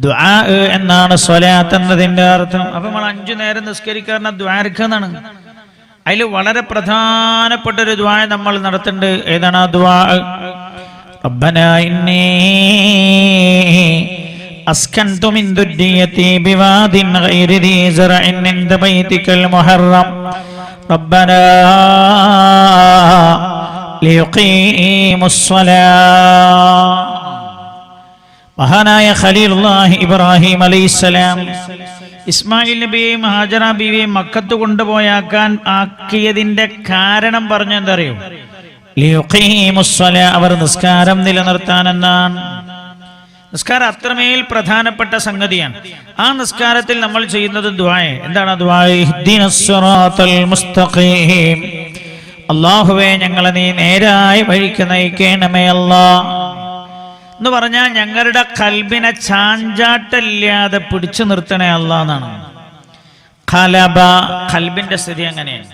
ദുആ എന്നാണ് സ്വലാത്ത് എന്നതിന്റെ അർത്ഥം. അപ്പൊ നമ്മൾ 5 നേരം നിസ്കരിക്കാറുണ്ട് ദുആർക്ക് എന്നാണ്. അതിൽ വളരെ പ്രധാനപ്പെട്ട ഒരു ദുആ നമ്മൾ നടത്തുന്നുണ്ട്. ഏതാണ് ആ ദുആ? റബ്ബനാ ഇന്നീ അസ്കൻതു മിൻ ദുർരിയതി ബിവാദിൻ ഗൈരി ദീ സറഇൻ ഇൻദ ബൈതികൽ മുഹറം റബ്ബനാ ലിയുഖീമുസ് സ്വലാത്ത്. മഹാനായ ഖലീലുല്ലാഹി ഇബ്രാഹിം അലൈഹിസ്സലാം ഇസ്മായിൽ നബിയെയും ഹാജറ ബീവിയെയും മക്കത്ത് കൊണ്ടുപോയാക്കാൻ ആക്കിയതിന്റെ കാരണം പറഞ്ഞ എന്താ അറിയോ? ലിയുഖീമുസ് സ്വലാത്ത്, അവർ നിസ്കാരം നിലനിർത്താൻ എന്നാണ്. നിസ്കാരം അത്രമേൽ പ്രധാനപ്പെട്ട സംഗതിയാണ്. ആ നിസ്കാരത്തിൽ നമ്മൾ ചെയ്യുന്നത് ദുആ. എന്താണ് ദുആ? ഇഹ്ദിനസ് സിറാത്തൽ മുസ്തഖീം, അല്ലാഹുവേ ഞങ്ങളെ നീ നേരായ വഴിക്ക് നയിക്കണമേ അല്ലാഹ് എന്ന് പറഞ്ഞാൽ ഞങ്ങളുടെ കൽബിനെ ചാഞ്ചാട്ടല്ലാതെ പിടിച്ചു നിർത്തണേ അല്ലാഹ് എന്നാണ്. ഖലബ, കൽബിന്റെ സ്ഥിതി അങ്ങനെയാണ്.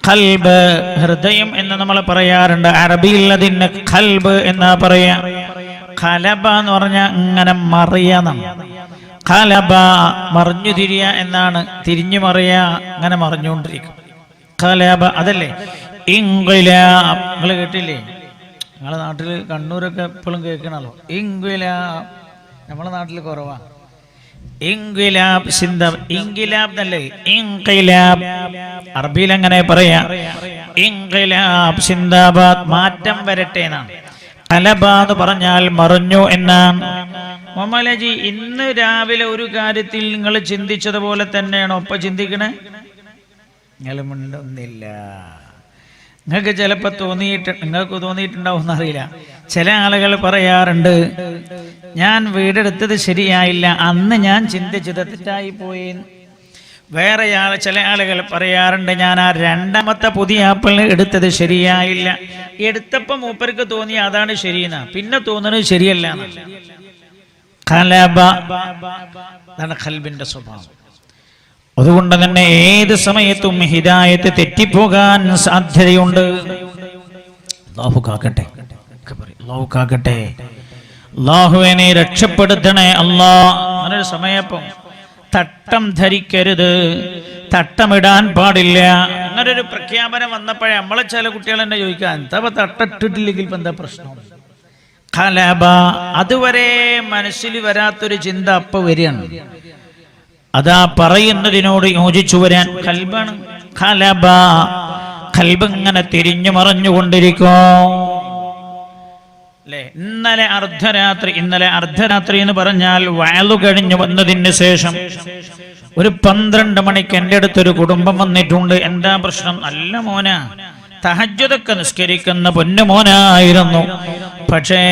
ഖൽബ്, ഹൃദയം എന്ന് നമ്മൾ പറയാറുണ്ട്. അറബിയിൽ അതിന് ഖൽബ് എന്നാ പറയാ. ഖലബ എന്ന് പറഞ്ഞാൽ ഇങ്ങനെ മറിയാന്നാണ്. ഖലബ മറിഞ്ഞു തിരിയ എന്നാണ്. തിരിഞ്ഞു മറിയ, അങ്ങനെ മറിഞ്ഞുകൊണ്ടിരിക്കും. ഖലബ അതല്ലേ ഇൻഖിലാബ്. നിങ്ങൾ കേട്ടില്ലേ? നിങ്ങളെ നാട്ടിൽ കണ്ണൂരൊക്കെ എപ്പോഴും കേൾക്കണല്ലോ ഇൻഖിലാബ്. നമ്മളെ നാട്ടിൽ കുറവാ. ഇൻഖിലാബ് സിന്ദാബ്, ഇൻഖിലാബ് എന്നല്ലേ ഇൻഖിലാബ്. അറബിയിൽ അങ്ങനെ പറയാ. ഇൻഖിലാബ് സിന്ദാബാദ്, മാറ്റം വരട്ടെ എന്നാണ്. ഖലബ എന്ന് പറഞ്ഞാൽ മറിഞ്ഞു എന്നാണ്. മൊമലജി, ഇന്ന് രാവിലെ ഒരു കാര്യത്തിൽ നിങ്ങൾ ചിന്തിച്ചതുപോലെ തന്നെയാണോ ഒപ്പം ചിന്തിക്കണേ? നിങ്ങൾ മിണ്ടുന്നില്ല. നിങ്ങൾക്ക് ചിലപ്പോൾ നിങ്ങൾക്ക് തോന്നിയിട്ടുണ്ടാവും എന്നറിയില്ല. ചില ആളുകൾ പറയാറുണ്ട്, ഞാൻ വീടെടുത്തത് ശരിയായില്ല, അന്ന് ഞാൻ ചിന്തിച്ചത് തെറ്റായി പോയി. വേറെ ചില ആളുകൾ പറയാറുണ്ട്, ഞാൻ ആ 2ാമത്തെ പുതിയ ആപ്പിൾ എടുത്തത് ശരിയായില്ല, എടുത്തപ്പോൾ മൂപ്പർക്ക് തോന്നി അതാണ് ശരിയെന്നാ, പിന്നെ തോന്നുന്നത് ശരിയല്ല. ഖലബ, അതാണ് ഖൽബിന്റെ സ്വഭാവം. അതുകൊണ്ട് തന്നെ ഏത് സമയത്തും ഹിദായത്ത് തെറ്റിപ്പോകാൻ സാധ്യതയുണ്ട്. അല്ലാഹു കാക്കട്ടെ, അല്ലാഹു കാക്കട്ടെ. അല്ലാഹുവേ നീ രക്ഷപ്പെടുത്തണേ അല്ലാഹ്. അങ്ങനൊരു സമയപ്പം തട്ടം ധരിക്കരുത്, തട്ടമിടാൻ പാടില്ല. അങ്ങനൊരു പ്രഖ്യാപനം വന്നപ്പോഴേ നമ്മളെ ചില കുട്ടികൾ എന്നെ ചോദിക്കാൻ, എന്താ തട്ടിട്ടില്ലെങ്കിൽ ഇപ്പം എന്താ പ്രശ്നം? ഖലബ, അതുവരെ മനസ്സിൽ വരാത്തൊരു ചിന്ത അപ്പൊ വരികയാണ്. അതാ പറയുന്നതിനോട് യോജിച്ചു വരാൻ ഖൽബാണ്. ഖലബ, ഖൽബ് ഇങ്ങനെ തിരിഞ്ഞു മറിഞ്ഞുകൊണ്ടിരിക്കും. അല്ലേ? ഇന്നലെ അർദ്ധരാത്രി എന്ന് പറഞ്ഞാൽ വഅളു കഴിഞ്ഞു വന്നതിന് ശേഷം ഒരു 12 മണിക്ക് എൻ്റെ അടുത്തൊരു കുടുംബം വന്നിട്ടുണ്ട്. എന്താ പ്രശ്നം? നല്ല മോനാ, തഹജ്ജുദൊക്കെ നിസ്കരിക്കുന്ന പൊന്നുമോനായിരുന്നു. പക്ഷേ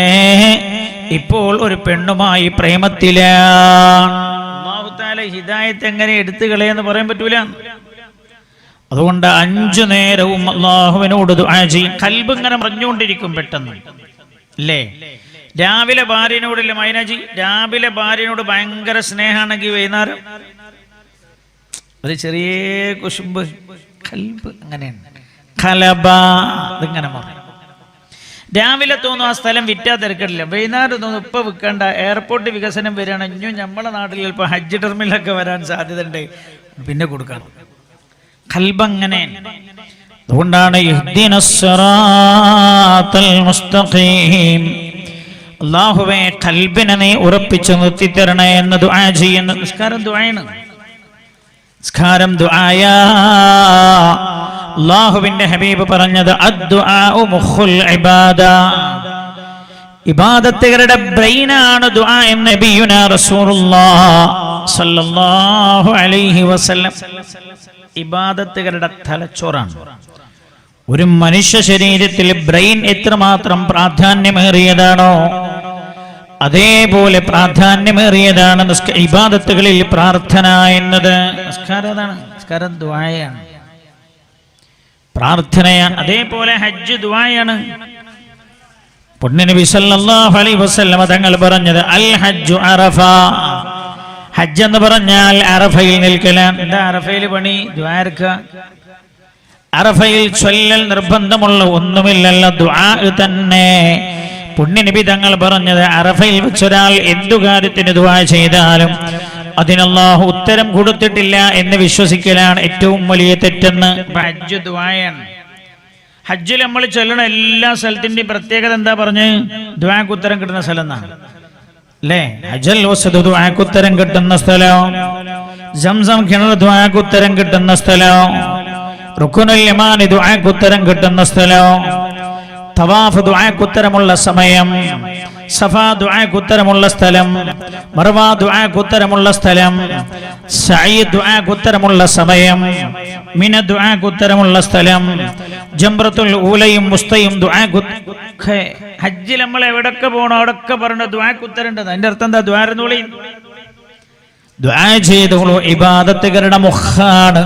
ഇപ്പോൾ ഒരു പെണ്ണുമായി പ്രേമത്തിലാണ്. അല്ലാഹു തആല ഹിദായത്ത് എങ്ങനെ എടുത്തു കളയെന്ന് പറയാൻ പറ്റൂല. അതുകൊണ്ട് 5 നേരവും അല്ലാഹുവിനോട് ദുആ ചെയ്യും. ഖൽബ് ഇങ്ങനെ മറിഞ്ഞുകൊണ്ടിരിക്കും പെട്ടെന്ന്. അല്ലേ? രാവിലെ ഭാര്യനോടില്ല മൈനാജി, രാവിലെ ഭാര്യനോട് ഭയങ്കര സ്നേഹമാണെങ്കിൽ വൈകുന്നേരം ഒരു ചെറിയ കുശുമ്പ്. ഖൽബ് അങ്ങനെയാണ്. ഖലബ, ഇതിങ്ങനെ മാറും. രാവിലെ തോന്നും ആ സ്ഥലം വിറ്റാ തിരക്കില്ല, വൈകുന്നേരം തോന്നും ഇപ്പൊ വിൽക്കണ്ട, എയർപോർട്ട് വികസനം വരികയാണ്, ഇനിയും നമ്മളെ നാട്ടിൽ ചിലപ്പോൾ ഹജ്ജ് ടെർമിനലൊക്കെ വരാൻ സാധ്യത ഉണ്ട്, പിന്നെ കൊടുക്കണം. ഖൽബ് അങ്ങനെ. അതുകൊണ്ടാണ് ഇഹ്ദിനസ് സിറാത്തൽ മുസ്തഖീം, അല്ലാഹുവേ ഖൽബിനെ നീ ഉറപ്പിച്ചു നിർത്തി തരണേ എന്ന് ദുആ ചെയ്യുന്ന നിസ്കാരം ദുആയാണ്. നിസ്കാരം ദുആയാ. അല്ലാഹുവിന്റെ ഹബീബ് പറഞ്ഞത് അദ്ദുആഉ മുഖുൽ ഇബാദ, ഇബാദത്തുകളുടെ ബ്രെയിനാണ് ദുആ എന്ന് നബിയുനാ റസൂലുള്ളാഹി സ്വല്ലല്ലാഹു അലൈഹി വസല്ലം. ഇബാദത്തുകളുടെ തലച്ചോറാണ്. ഒരു മനുഷ്യ ശരീരത്തിൽ ബ്രെയിൻ എത്രമാത്രം പ്രാധാന്യമേറിയതാണോ അതേപോലെ പ്രാധാന്യമേറിയതാണ് ഇബാദത്തുകളിൽ പ്രാർത്ഥന എന്നത്. നിസ്കാരം അതാണ്, നിസ്കാരം ദുആയാണ്, പ്രാർത്ഥനയാണ്. അതേപോലെ ഹജ്ജ് ദുആയാണ്. പുണ്യനബി സല്ലല്ലാഹു അലൈഹി വസല്ലം തങ്ങൾ പറഞ്ഞത് അൽ ഹജ്ജു അറഫ, ഹജ്ജ് എന്ന് പറഞ്ഞാൽ അറഫയിൽ നിൽക്കലാണ്. എന്താ അറഫയിൽ പണി? ദുആർക്കുക. അറഫയിൽ ചൊല്ലൽ നിർബന്ധമുള്ള ഒന്നുമില്ലല്ലോ, ദുആ തന്നെ. പുണ്യനബി തങ്ങൾ പറഞ്ഞത് അറഫയിൽ വെച്ചൊരാൾ എന്തു കാര്യത്തിന് ദുആ ചെയ്താലും അതിന് അല്ലാഹു ഉത്തരം കൊടുത്തിട്ടില്ല എന്ന് വിശ്വസിക്കലാണ് ഏറ്റവും വലിയ തെറ്റെന്ന്. ഹജ്ജ് ദുആയാണ്. ഹജ്ജിൽ നമ്മൾ ചൊല്ലണ എല്ലാ സ്ഥലത്തിന്റെയും പ്രത്യേകത എന്താ പറഞ്ഞ്? ദുആക്ക് ഉത്തരം കിട്ടുന്ന സ്ഥലം എന്നാണ് അല്ലേ? ഹജ്ജൽ വസ്തു ദുആക്ക് ഉത്തരം കിട്ടുന്ന സ്ഥലം, സംസം കിണർ ദുആക്ക് ഉത്തരം കിട്ടുന്ന സ്ഥലം, റുക്നുൽ യമാനി ദുആക്ക് ഉത്തരം കിട്ടുന്ന സ്ഥലം, തവാഫ് ദുആക്ക് ഉത്തരമുള്ള സമയം, സഫാ ദുആക്ക് ഉത്തരമുള്ള സ്ഥലം, മർവ ദുആക്ക് ഉത്തരമുള്ള സ്ഥലം, സഈ ദുആക്ക് ഉത്തരമുള്ള സമയം, മിന ദുആക്ക് ഉത്തരമുള്ള സ്ഥലം, ജംറത്തുൽ ഊലയും മുസ്തയും ദുആക്ക്. ഹജ്ജിൽ നമ്മൾ എവിടൊക്കെ പോകണോ അവിടൊക്കെ പറഞ്ഞ ദുആക്ക് ഉത്തരമുണ്ട്. അതിന്റെ അർത്ഥം എന്താ? ദ്വാരനൂളി ദുആ ചെയ്തോളൂ. ഇബാദത്തുകാരുടെ മുഖാണ്,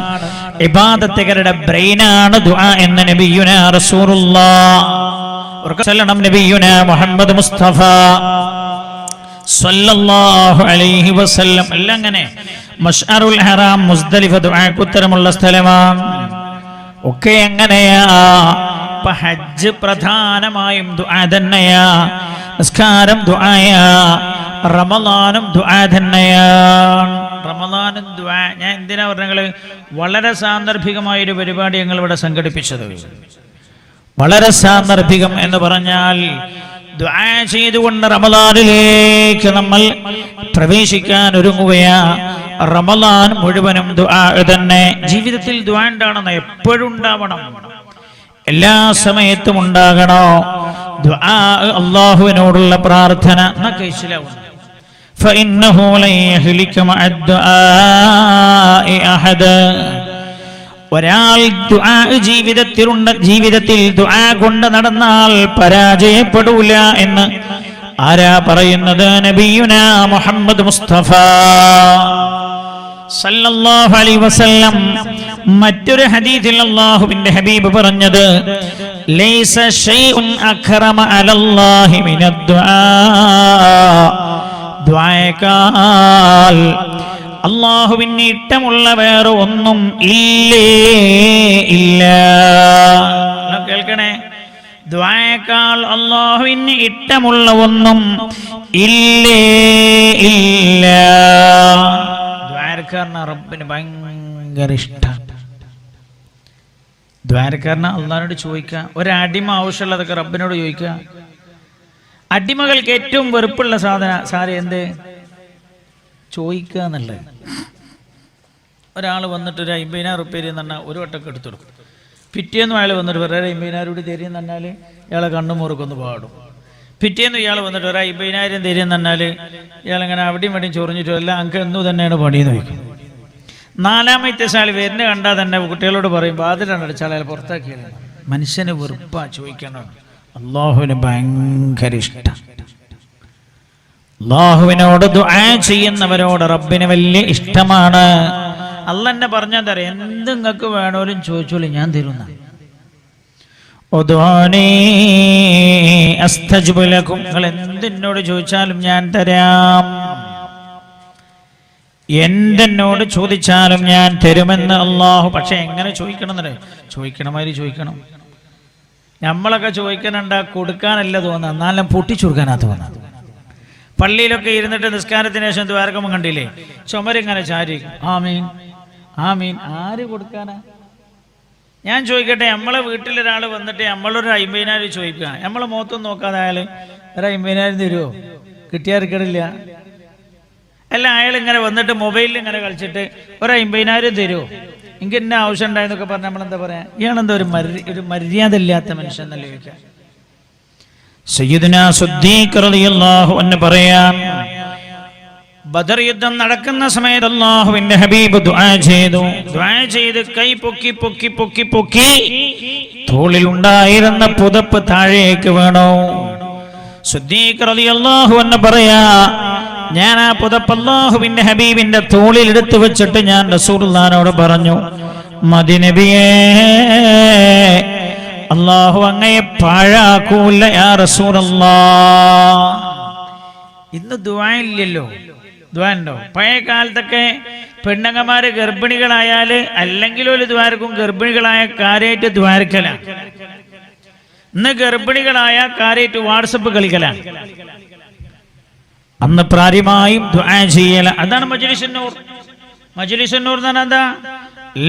ഇബാദത്തുകാരുടെ ബ്രെയിനാണ് ദുആ എന്ന് നബിയുനാ റസൂലുള്ളാഹ് നബിയുനാ മുഹമ്മദ് മുസ്തഫ സല്ലല്ലാഹു അലൈഹി വസല്ലം. എല്ലാം അങ്ങനെ. മശ്അറുൽ ഹറാം, മുസ്ദലിഫ ദുആക്ക് ഉത്തരമുള്ള സ്ഥലമാണ്. ഒക്കെ എങ്ങനെയാ? ഇപ്പൊ ഹജ്ജ് പ്രധാനമായും ദുആ തന്നെയാ. നിസ്കാരം ദുആയാ, റമളാനും ദുആ തന്നെയാണ്. റമളാനും ദുആ. ഞാൻ എന്തിനാ പറഞ്ഞത്? വളരെ സാന്ദർഭികമായൊരു പരിപാടി ഞങ്ങൾ ഇവിടെ സംഘടിപ്പിച്ചത്. വളരെ സാന്ദർഭികം എന്ന് പറഞ്ഞാൽ ദുആ ചെയ്തുകൊണ്ട് റമളാനിലേക്ക് നമ്മൾ പ്രവേശിക്കാൻ ഒരുങ്ങുകയാ. റമളാൻ മുഴുവനും ദുആ തന്നെ. ജീവിതത്തിൽ ദുആ ഉണ്ടാവണം, എപ്പോഴും ഉണ്ടാവണം, എല്ലാ സമയത്തും ഉണ്ടാകണോ ദുആ. അല്ലാഹുവിനോടുള്ള പ്രാർത്ഥന എന്നൊക്കെ ഇസ്ലാമുണ്ട്. فإنه لن يهلك مع الدعاء أحد. ഒരാൾ ദുആ ജീവിതത്തിൽ ദുആ കൊണ്ട് നടന്നാൽ പരാജയപ്പെടൂല എന്ന് ആരാ പറയുന്നത്? നബിയുനാ മുഹമ്മദ് മുസ്തഫ സല്ലല്ലാഹു അലൈഹി വസല്ലം. മറ്റൊരു ഹദീസിൽ അല്ലാഹുവിന്റെ ഹബീബ് പറഞ്ഞത്, ലൈസ ശൈഉൻ അക്റമ അലല്ലാഹി മിനദ് ദുആ. ദുആയേക്കാൾ അല്ലാഹുവിന് ഇഷ്ടമുള്ള വേറെ ഒന്നും ഇല്ലേ ഇല്ല. കേൾക്കണേ, ദുആയേക്കാൾ അല്ലാഹുവിന് ഇഷ്ടമുള്ള ഒന്നും ഇല്ലേ ഇല്ല. ദ്വാരക്കാരന് റബ്ബിന് ഭയങ്കര ഇഷ്ടമാണ്. ദ്വാരക്കാരന് അള്ളാഹിനോട് ചോദിക്കുക. ഒരടിമ ആവശ്യമുള്ളതൊക്കെ റബ്ബിനോട് ചോദിക്കുക. അടിമകൾക്ക് ഏറ്റവും വെറുപ്പുള്ള സാധനം എന്ത്? ചോദിക്കുക എന്നുള്ളത്. ഒരാൾ വന്നിട്ട് ഒരു 50,000 റുപ്യ എന്ന് പറഞ്ഞാൽ ഒരു വട്ടമൊക്കെ എടുത്തു കൊടുക്കും. പിറ്റേന്നും അയാൾ വന്നിട്ട് വേറെ 50,000 കൂടി തരുമെന്ന് പറഞ്ഞാൽ ഇയാളെ കണ്ണു മുറുക്കൊന്ന് പാടും. പിറ്റേന്ന് ഇയാൾ വന്നിട്ട് ഒരു 50,000 തരുമെന്ന് പറഞ്ഞാൽ ഇയാളിങ്ങനെ അവിടെയും ഇവിടെയും ചൊറിഞ്ഞിട്ടും എല്ലാം അങ്ക് എന്നു തന്നെയാണ് പണിയെന്ന് വയ്ക്കും. നാലാമത്തെ സാൽ വരുന്ന കണ്ടാൽ തന്നെ കുട്ടികളോട് പറയും, വാതിലാണ് അടിച്ചാൽ അയാൾ പുറത്താക്കിയത്. മനുഷ്യന് വെറുപ്പാ ചോദിക്കണം. അള്ളാഹുവിന് ഭയങ്കര ഇഷ്ടം. അള്ളാഹുവിനോട് ദുആ ചെയ്യുന്നവരോട് റബ്ബിന് വലിയ ഇഷ്ടമാണ്. അള്ളാഹ് എന്നെ പറഞ്ഞാൽ തരാം, എന്ത് നിങ്ങൾക്ക് വേണോലും ചോദിച്ചോളൂ, ഞാൻ തരുന്ന. നിങ്ങൾ എന്തിനോട് ചോദിച്ചാലും ഞാൻ തരാം, എന്തെന്നോട് ചോദിച്ചാലും ഞാൻ തരുമെന്ന് അള്ളാഹു. പക്ഷെ എങ്ങനെ ചോദിക്കണം എന്നല്ലേ? ചോദിക്കണമാതിരി ചോദിക്കണം. നമ്മളൊക്കെ ചോദിക്കണണ്ട കൊടുക്കാനല്ല തോന്നുക, എന്നാലും പൊട്ടിച്ചുകൊടുക്കാനാ തോന്നുന്നത്. പള്ളിയിലൊക്കെ ഇരുന്നിട്ട് നിസ്കാരത്തിന് ശേഷം ദ്വാരകമ്മ കണ്ടില്ലേ, ചുമരിങ്ങനെ ചാരി ആമീൻ ആമീൻ. ആര് കൊടുക്കാനാ? ഞാൻ ചോദിക്കട്ടെ, നമ്മളെ വീട്ടിലൊരാൾ വന്നിട്ട് നമ്മളൊരു 50,000 ചോദിക്കുക, നമ്മളെ മുഖത്തൊന്നും നോക്കാതെ അയാൾ ഒരു 50,000 തരുമോ? കിട്ടിയാർക്കിടില്ല. അല്ല, അയാൾ ഇങ്ങനെ വന്നിട്ട് മൊബൈലിൽ ഇങ്ങനെ കളിച്ചിട്ട് ഒരു 50,000 തരുമോ? എനിക്ക് എന്നെ ആവശ്യം ഉണ്ടായെന്നൊക്കെ പറഞ്ഞാൽ നമ്മളെന്താ പറയാ? ഇയാളെന്താ ഒരു മര്യാദ ഇല്ലാത്ത മനുഷ്യൻ എന്നല്ലേ ചോദിക്കാം. സയ്യിദുനാ സിദ്ദീഖ് റളിയല്ലാഹു അൻഹു പറയാം, ബദർ യുദ്ധം നടക്കുന്ന സമയത്ത് അല്ലാഹുവിന്റെ ഹബീബ് ദുആ ചെയ്ത് കൈ പൊക്കി പൊക്കി പൊക്കി പൊക്കി തോളിൽ ഉണ്ടായിരുന്ന പുതപ്പ് താഴേക്ക് വീണു. സിദ്ദീഖ് റളിയല്ലാഹു അൻഹു പറയാ, ഞാൻ ആ പുതപ്പ് അല്ലാഹുവിന്റെ ഹബീബിന്റെ തോളിൽ എടുത്തു വെച്ചിട്ട് ഞാൻ റസൂലുള്ളാഹിനോട് പറഞ്ഞു, മദി നബിയേ, അല്ലാഹു അങ്ങയെ പാഴാക്കൂല യാ റസൂലല്ലാഹ്. ഇന്ന് ദുആ ഇല്ലല്ലോ. ദുആ ഉണ്ടോ? പഴയ കാലത്തൊക്കെ പെണ്ണുങ്ങന്മാര് ഗർഭിണികളായാല് അല്ലെങ്കിൽ ഒരു ദ്വാരക്കും ഗർഭിണികളായ കാര്യമായിട്ട് ദ്വാരക്കല. ഇന്ന് ഗർഭിണികളായ കാര്യമായിട്ട് വാട്സപ്പ് കളിക്കലാണ്. അന്ന് പ്രാര്യമായും ദുആ ചെയ്യല. അതാണ് മജ്ലിസുന്നൂർ. മജ്ലിസുന്നൂർ എന്ന് പറഞ്ഞാൽ എന്താ?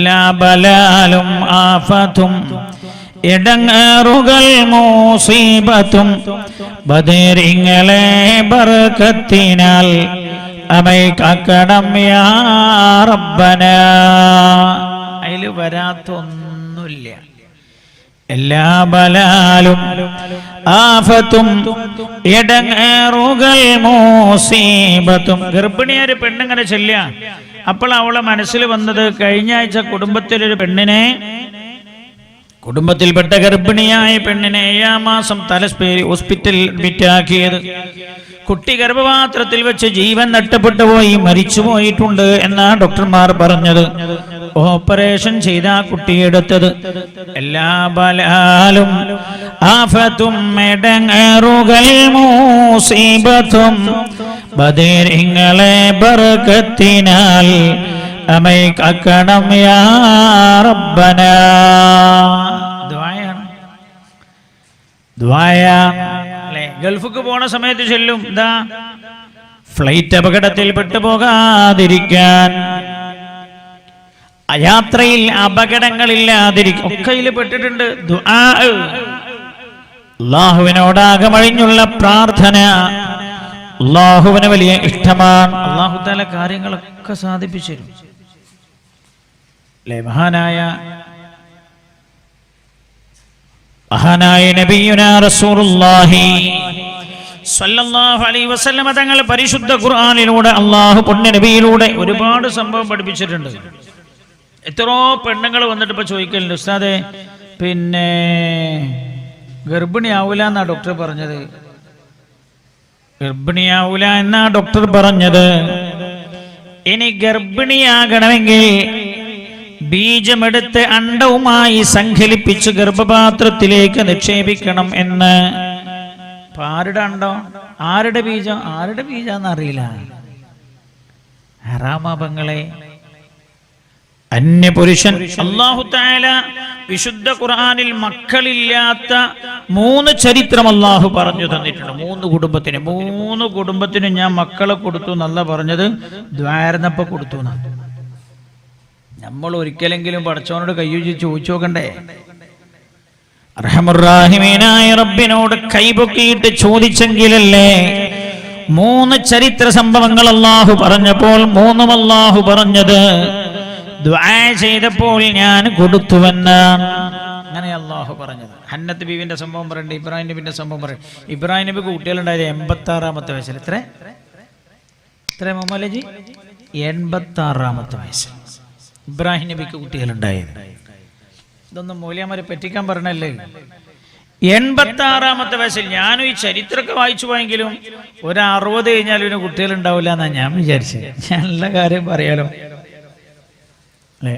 ലാ ബലാലും ആഫത്തും ഇടങ്ങേറുകൾ മുസീബത്തും ബദരിങ്ങളെ ബർക്കത്തിനാൽ അമൈക്കടം യാ റബ്ബന. അതിൽ വരാത്തൊന്നുമില്ല. എല്ലാ ബലാലും ആഫത്തും ഇടങ്ങേറുകൾ മുസീബത്തും. ഗർഭിണിയൊരു പെണ്ണിങ്ങനെ ചെല്ലുക. അപ്പോൾ അവളെ മനസ്സിൽ വന്നത്, കഴിഞ്ഞ ആഴ്ച കുടുംബത്തിൽപ്പെട്ട ഗർഭിണിയായ പെണ്ണിനെ 7 മാസം തലസ്പേരി ഹോസ്പിറ്റലിൽ അഡ്മിറ്റാക്കിയത്. കുട്ടി ഗർഭപാത്രത്തിൽ വെച്ച് ജീവൻ നഷ്ടപ്പെട്ടു പോയി, മരിച്ചു പോയിട്ടുണ്ട് എന്നാണ് ഡോക്ടർമാർ പറഞ്ഞത്. ഓപ്പറേഷൻ ചെയ്ത കുട്ടിയെടുത്തത്. എല്ലാ ബലാലും ആഫത്തും ഇടങ്ങേറുകൾ മുസീബത്തും ബദരിങ്ങളെ ബർക്കത്തിനാൽ അമൈക്കടം യാ റബ്ബന. ഗൾഫിക്ക് പോണ സമയത്ത് ചൊല്ലും, എന്താ? ഫ്ലൈറ്റ് അപകടത്തിൽ പെട്ടുപോകാതിരിക്കാൻ, യാത്രയിൽ അപകടങ്ങളില്ലാതിരിക്കാൻ ഒക്കെ പെട്ടിട്ടുണ്ട്. ദുആ, അല്ലാഹുവിനോടാകമഴിഞ്ഞുള്ള പ്രാർത്ഥന അല്ലാഹുവിന് വലിയ ഇഷ്ടമാണ്. അല്ലാഹു തആല കാര്യങ്ങളൊക്കെ സാധിപ്പിച്ചു തരും. മഹാനായ നബിയുനാ റസൂലുള്ളാഹി സ്വല്ലല്ലാഹു അലൈഹി വസല്ലമ തങ്ങൾ പരിശുദ്ധ ഖുർആനിലൂടെ, അല്ലാഹു പുണ്യ നബിയിലൂടെ ഒരുപാട് സംഭവം പഠിപ്പിച്ചിട്ടുണ്ട്. എത്രയോ പെണ്ണുങ്ങൾ വന്നിട്ട് ഇപ്പൊ ചോദിക്കലുണ്ട്, ഉസ്താദേ പിന്നെ ഗർഭിണിയാവൂല എന്നാ ഡോക്ടർ പറഞ്ഞത്. ഗർഭിണിയാവൂല എന്നാ ഡോക്ടർ പറഞ്ഞത്. ഇനി ഗർഭിണിയാകണമെങ്കിൽ ബീജമെടുത്ത് അണ്ടവുമായി സങ്കലിപ്പിച്ച് ഗർഭപാത്രത്തിലേക്ക് നിക്ഷേപിക്കണം എന്ന്. ആരുടെ അണ്ടോ, ആരുടെ ബീജം, ആരുടെ ബീജാന്നറിയില്ല. ഹറാമാപങ്ങളെ അന്യപുരുഷൻ. അല്ലാഹു തആല വിശുദ്ധ ഖുർആനിൽ മക്കളില്ലാത്ത 3 ചരിത്രം അല്ലാഹു പറഞ്ഞു തന്നിട്ടുണ്ട്. 3 കുടുംബത്തിന് ഞാൻ മക്കളെ കൊടുത്തു എന്നല്ല പറഞ്ഞത്, ദ്വാരന്നപ്പോ കൊടുത്തു എന്നാണ്. നമ്മൾ ഒരിക്കലെങ്കിലും പടച്ചവനോട് കയ്യുചി ചോദിച്ചു നോക്കണ്ടേ? അർഹമുർറാഹിമീനായ റബ്ബിനോട് കൈപൊക്കിയിട്ട് ചോദിച്ചെങ്കിലല്ലേ. 3 ചരിത്ര സംഭവങ്ങൾ അല്ലാഹു പറഞ്ഞപ്പോൾ 3ഉം അല്ലാഹു പറഞ്ഞത് ദുആ ചെയ്തപ്പോൾ ഞാൻ കൊടുത്തുവെന്നാണ്. അങ്ങനെ അല്ലാഹു പറഞ്ഞത്. ഹന്നത്ത് ബീവിന്റെ സംഭവം പറയണ്ട, ഇബ്രാഹിം നബിന്റെ സംഭവം പറയണ്ട. ഇബ്രാഹിം നബിക്ക് കുട്ടികളുണ്ടായത് 86ാമത്തെ വയസ്സിൽ. എത്ര മുഹമ്മദ് 86ാമത്തെ വയസ്സിൽ ഇബ്രാഹിം നബിക്ക് കുട്ടികളുണ്ടായത്. ഇതൊന്നും മൂല്യമാരെ പറ്റിക്കാൻ പറഞ്ഞല്ലേ. 86ാമത്തെ വയസ്സിൽ. ഞാനും ഈ ചരിത്രമൊക്കെ വായിച്ചു പോയെങ്കിലും ഒരു 60 കഴിഞ്ഞാൽ ഇവന് കുട്ടികളുണ്ടാവില്ല എന്നാ ഞാൻ വിചാരിച്ചത്. നല്ല കാര്യം പറയാലോ അല്ലെ.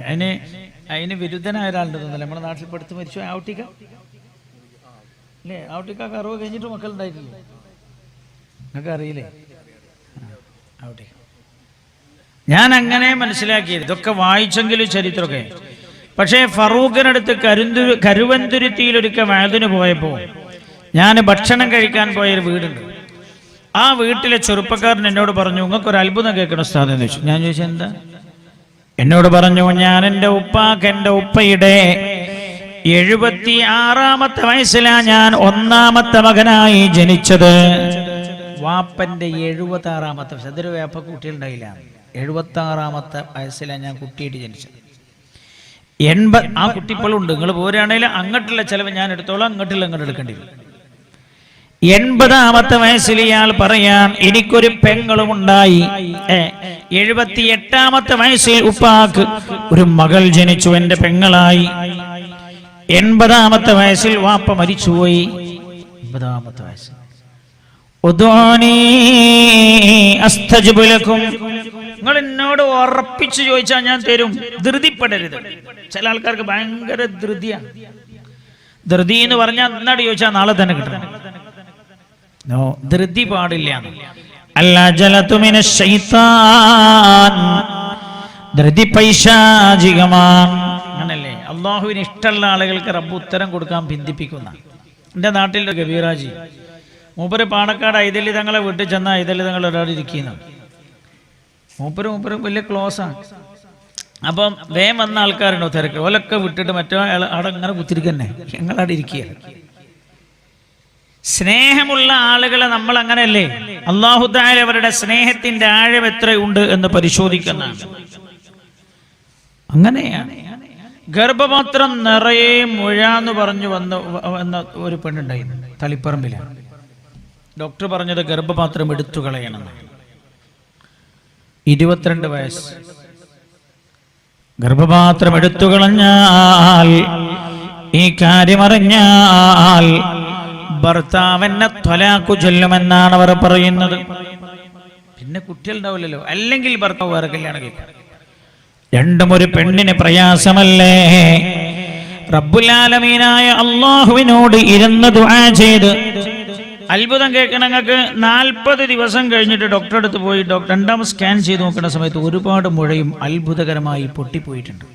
അതിന് വിരുദ്ധനായ ഒരാളുണ്ടെന്നല്ലേ നമ്മുടെ നാട്ടിൽ പെടുത്ത് മരിച്ചു, ആവട്ടിക്ക അല്ലേ? ആവട്ടിക്കാക്ക് 60 കഴിഞ്ഞിട്ട് മക്കളുണ്ടായിട്ടില്ലേ? നിങ്ങൾക്ക് അറിയില്ലേ? ആവട്ടിക്ക. ഞാൻ അങ്ങനെ മനസ്സിലാക്കിയത്. ഇതൊക്കെ വായിച്ചെങ്കിലും ചരിത്രമൊക്കെ. പക്ഷേ ഫറൂഖിനടുത്ത് കരുവന്തുരുത്തിയിൽ ഒരിക്കൽ വഅദിന് പോയപ്പോൾ ഞാൻ ഭക്ഷണം കഴിക്കാൻ പോയൊരു വീടുണ്ട്. ആ വീട്ടിലെ ചെറുപ്പക്കാരൻ എന്നോട് പറഞ്ഞു, നിങ്ങൾക്കൊരു അത്ഭുതം കേൾക്കണം ഉസ്താദ് എന്ന് ചോദിച്ചു. ഞാൻ ചോദിച്ചു എന്താ? എന്നോട് പറഞ്ഞു, ഞാൻ എൻ്റെ ഉപ്പയുടെ 76ാമത്തെ വയസ്സിലാണ് ഞാൻ 1ാമത്തെ മകനായി ജനിച്ചത്. വാപ്പന്റെ 76ാമത്തെ വയസ്സ്. അതൊരു വേപ്പ കുട്ടികളുണ്ടായില്ല. 76ാമത്തെ വയസ്സിലാണ് ഞാൻ കുട്ടിയായിട്ട് ജനിച്ചത്. 80 ആ കുട്ടി ഇപ്പോഴും ഉണ്ട്. നിങ്ങൾ പോരാണെങ്കിൽ അങ്ങോട്ടുള്ള ചെലവ് ഞാൻ എടുത്തോളാം, അങ്ങോട്ടുള്ള അങ്ങോട്ട് എടുക്കേണ്ടി വരും. 80ാമത്തെ വയസ്സിൽ ഇയാൾ പറയാൻ എനിക്കൊരു പെങ്ങളും ഉണ്ടായി. 78ാമത്തെ വയസ്സിൽ ഉപ്പാക്ക് ഒരു മകൾ ജനിച്ചു, എന്റെ പെങ്ങളായി. 80ാമത്തെ വയസ്സിൽ വാപ്പ മരിച്ചുപോയി. 80ാമത്തെ വയസ്സിൽ നിങ്ങൾ എന്നോട് ഉറപ്പിച്ചു ചോദിച്ചാൽ ഞാൻ തരും. ധൃതിപ്പെടരുത്. ചില ആൾക്കാർക്ക് ഭയങ്കര ധൃതിയാണ്. ധൃതി എന്ന് പറഞ്ഞാൽ എന്നാട് ചോദിച്ചാൽ നാളെ തന്നെ കിട്ടണം. ധൃതി പാടില്ല. ധൃതി പൈശാചികമാണ്. അങ്ങനല്ലേ? അള്ളാഹുവിന് ഇഷ്ടമുള്ള ആളുകൾക്ക് റബ്ബ് ഉത്തരം കൊടുക്കാൻ ഭിന്ദിപ്പിക്കുന്ന. എൻ്റെ നാട്ടിലെ കബീറാജി മൂപ്പര് പാണക്കാട് ഐതല്ലി തങ്ങളെ വീട്ടിൽ ചെന്ന ഐതല്ലി തങ്ങൾ ഒരാൾ ഇരിക്കുന്ന മൂപ്പര് വലിയ ക്ലോസാണ്. അപ്പം വേഗം വന്ന ആൾക്കാരുണ്ടോ തിരക്ക് ഓലൊക്കെ വിട്ടിട്ട് മറ്റോ അവിടെ ഇങ്ങനെ കുത്തിരിക്കന്നെ ഞങ്ങളവിടെ ഇരിക്കുക. സ്നേഹമുള്ള ആളുകളെ നമ്മൾ അങ്ങനെയല്ലേ അല്ലാഹു തആല അവരുടെ സ്നേഹത്തിന്റെ ആഴം എത്രയുണ്ട് എന്ന് പരിശോധിക്കുന്നതാണ്. അങ്ങനെയാണ്. ഗർഭപാത്രം നിറയെ മുഴ എന്ന് പറഞ്ഞു വന്ന ഒരു പെണ്ണുണ്ടായിരുന്നു തളിപ്പറമ്പിലാണ്. ഡോക്ടർ പറഞ്ഞത് ഗർഭപാത്രം എടുത്തു കളയണമെന്ന്. 22 വയസ്സ്. ഗർഭപാത്രം എടുത്തു കളഞ്ഞാൽ ഈ കാര്യമറിഞ്ഞാൽ ഭർത്താവെന്നെ ത്വലാഖു ചൊല്ലുമെന്നാണ് അവർ പറയുന്നത്. പിന്നെ കുട്ടികളുണ്ടാവില്ലല്ലോ, അല്ലെങ്കിൽ ഭർത്താവ് വേറെ കല്യാണം കഴിക്കും. രണ്ടും ഒരു പെണ്ണിന് പ്രയാസമല്ലേ? റബ്ബുൽ ആലമീനായ അല്ലാഹുവിനോട് ഇരുന്ന് ദുആ ചെയ്ത് അത്ഭുതം കേൾക്കണം. നിങ്ങൾക്ക് 40 ദിവസം കഴിഞ്ഞിട്ട് ഡോക്ടറെ അടുത്ത് പോയി രണ്ടാമത് സ്കാൻ ചെയ്ത് നോക്കുന്ന സമയത്ത് ഒരുപാട് മുഴയും അത്ഭുതകരമായി പൊട്ടിപ്പോയിട്ടുണ്ട്,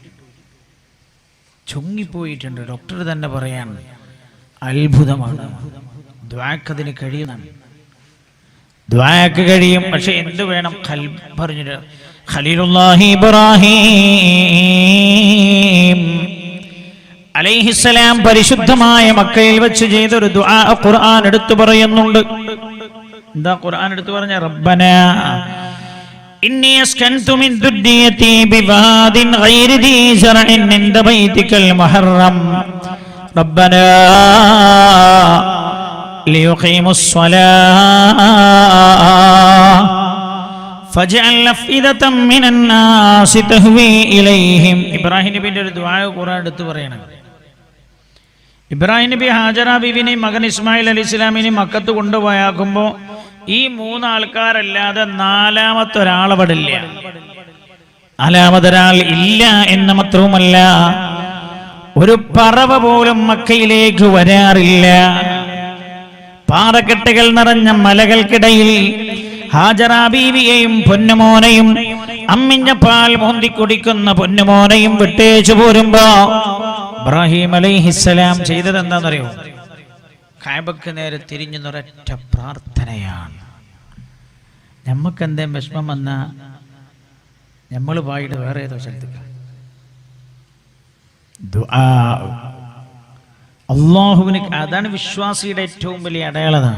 ചുങ്ങിപ്പോയിട്ടുണ്ട്. ഡോക്ടർ തന്നെ പറയാൻ അത്ഭുതമാണ്. ദുആക്കതിന് കഴിയുന്നതാണ്, ദുആക്ക് കഴിയും. പക്ഷെ എന്ത് വേണം? പറഞ്ഞിട്ട് ഖലീലുല്ലാഹി ഇബ്രാഹിം അലൈഹിസ്സലാം പരിശുദ്ധമായ മക്കയിൽ വെച്ച് ചെയ്തൊരു ദുആ ഖുർആൻ എടുത്തു പറയുന്നുണ്ട്. എന്താ ഖുർആൻ എടുത്തു പറഞ്ഞ? റബ്ബനാ ഇന്നി അസ്കൻതു മിൻ ദുർരിയതി ബിവാദിൻ ഗൈരി ദീ സറഇൻ ഇൻദ ബൈതികൽ മുഹറം റബ്ബനാ ലിയുഖീമുസ് സ്വലാഹ ഫജഅൽ അഫ്ഇദതം മിനൻ നാസി തഹ്വി ഇലൈഹിം. ഇബ്രാഹിം നബിയുടെ ഒരു ദുആ ഖുർആൻ എടുത്തു പറയണം. ഇബ്രാഹിം നബി ഹാജറ ബീവിനെയും മകൻ ഇസ്മായിൽ അലൈഹിസ്സലാമിനെയും മക്കത്ത് കൊണ്ടുപോയാക്കുമ്പോൾ ഈ 3 ആൾക്കാരല്ലാതെ 4ാമത്തെ ഒരാൾ അവിടെ ഇല്ല. 4ാമതൊരാൾ ഇല്ല എന്ന് മാത്രവുമല്ല, ഒരു പറവ പോലും മക്കയിലേക്ക് വരാറില്ല. പാറക്കെട്ടുകൾ നിറഞ്ഞ മലകൾക്കിടയിൽ ഹാജറ ബീവിയെയും പൊന്നുമോനെയും അമ്മിഞ്ഞ പാൽ മോന്തി കുടിക്കുന്ന പൊന്നുമോനെയും വിട്ടേച്ചു പോരുമ്പോ ഇബ്രാഹിം അലൈഹിസ്സലാം ചെയ്തത് എന്താണെന്നറിയോ? കഅബക്ക് നേരെ തിരിഞ്ഞു ഒരൊറ്റ പ്രാർത്ഥനയാണ്. നമുക്ക് എന്തേലും വിഷമം വന്നാ നമ്മൾ പായിട്ട് വേറെ ഏതോ സ്ഥലത്തേക്ക് ദുആ. അല്ലാഹുവിന് അതാണ് വിശ്വാസിയുടെ ഏറ്റവും വലിയ അടയാളത.